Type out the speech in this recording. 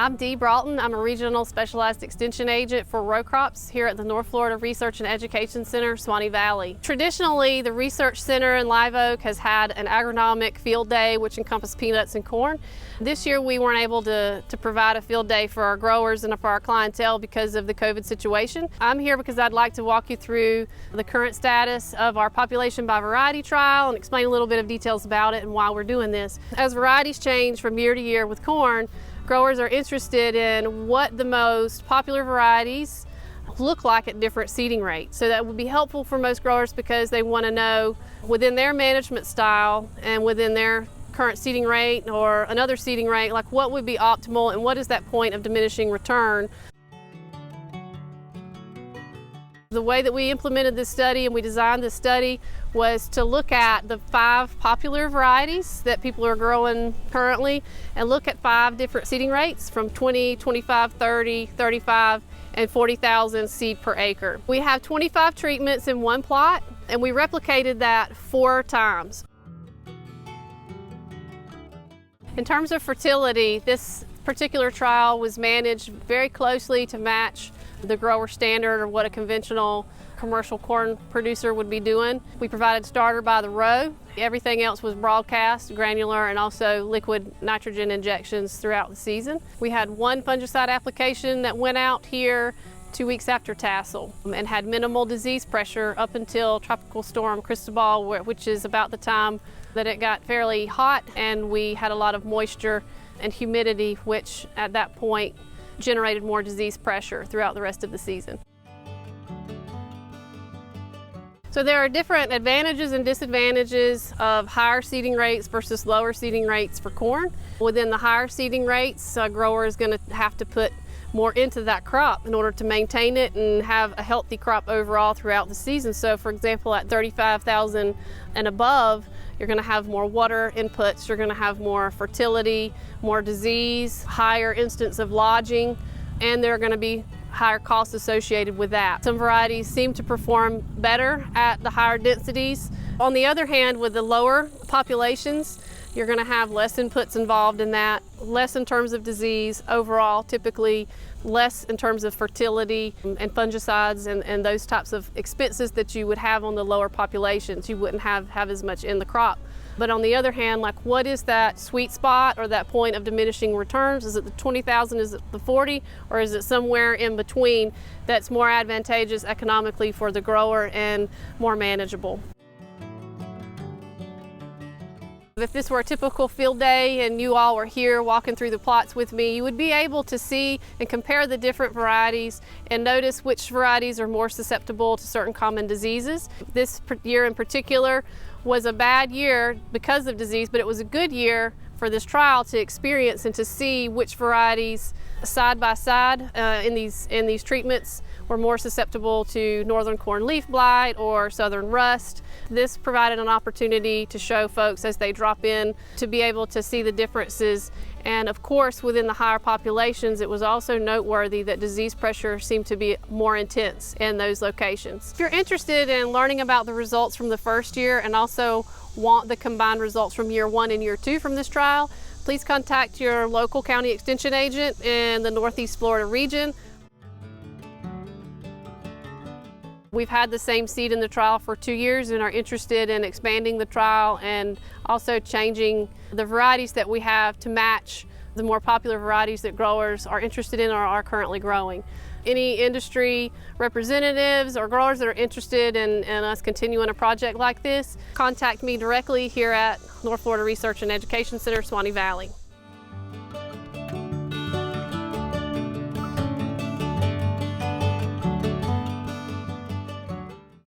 I'm Dee Broughton. I'm a regional specialized extension agent for row crops here at the North Florida Research and Education Center, Suwannee Valley. Traditionally, the Research Center in Live Oak has had an agronomic field day which encompassed peanuts and corn. This year we weren't able to provide a field day for our growers and for our clientele because of the COVID situation. I'm here because I'd like to walk you through the current status of our population by variety trial and explain a little bit of details about it and why we're doing this. As varieties change from year to year with corn, growers are interested in what the most popular varieties look like at different seeding rates. So that would be helpful for most growers because they want to know within their management style and within their current seeding rate or another seeding rate, like what would be optimal and what is that point of diminishing return. The way that we implemented this study and we designed this study was to look at the 5 popular varieties that people are growing currently and look at 5 different seeding rates from 20, 25, 30, 35, and 40,000 seed per acre. We have 25 treatments in one plot and we replicated that 4 times. In terms of fertility, this particular trial was managed very closely to match the grower standard or what a conventional commercial corn producer would be doing. We provided starter by the row. Everything else was broadcast, granular, and also liquid nitrogen injections throughout the season. We had 1 fungicide application that went out here 2 weeks after tassel and had minimal disease pressure up until Tropical Storm Cristobal, which is about the time that it got fairly hot and we had a lot of moisture and humidity, which at that point generated more disease pressure throughout the rest of the season. So there are different advantages and disadvantages of higher seeding rates versus lower seeding rates for corn. Within the higher seeding rates, a grower is going to have to put more into that crop in order to maintain it and have a healthy crop overall throughout the season. So for example, at 35,000 and above, you're going to have more water inputs, you're going to have more fertility, more disease, higher instance of lodging, and there are going to be higher costs associated with that. Some varieties seem to perform better at the higher densities. On the other hand, with the lower populations, you're going to have less inputs involved in that, less in terms of disease overall, typically less in terms of fertility and fungicides and those types of expenses that you would have on the lower populations. You wouldn't have as much in the crop. But on the other hand, like what is that sweet spot or that point of diminishing returns? Is it the 20,000, is it the 40, or is it somewhere in between that's more advantageous economically for the grower and more manageable? If this were a typical field day and you all were here walking through the plots with me, you would be able to see and compare the different varieties and notice which varieties are more susceptible to certain common diseases. This year in particular was a bad year because of disease, but it was a good year for this trial to experience and to see which varieties side by side in these treatments were more susceptible to northern corn leaf blight or southern rust. This provided an opportunity to show folks as they drop in to be able to see the differences. And of course, within the higher populations, it was also noteworthy that disease pressure seemed to be more intense in those locations. If you're interested in learning about the results from the first year and also want the combined results from year 1 and year 2 from this trial, please contact your local county extension agent in the Northeast Florida region. We've had the same seed in the trial for 2 years and are interested in expanding the trial and also changing the varieties that we have to match the more popular varieties that growers are interested in or are currently growing. Any industry representatives or growers that are interested in us continuing a project like this, contact me directly here at North Florida Research and Education Center, Suwannee Valley.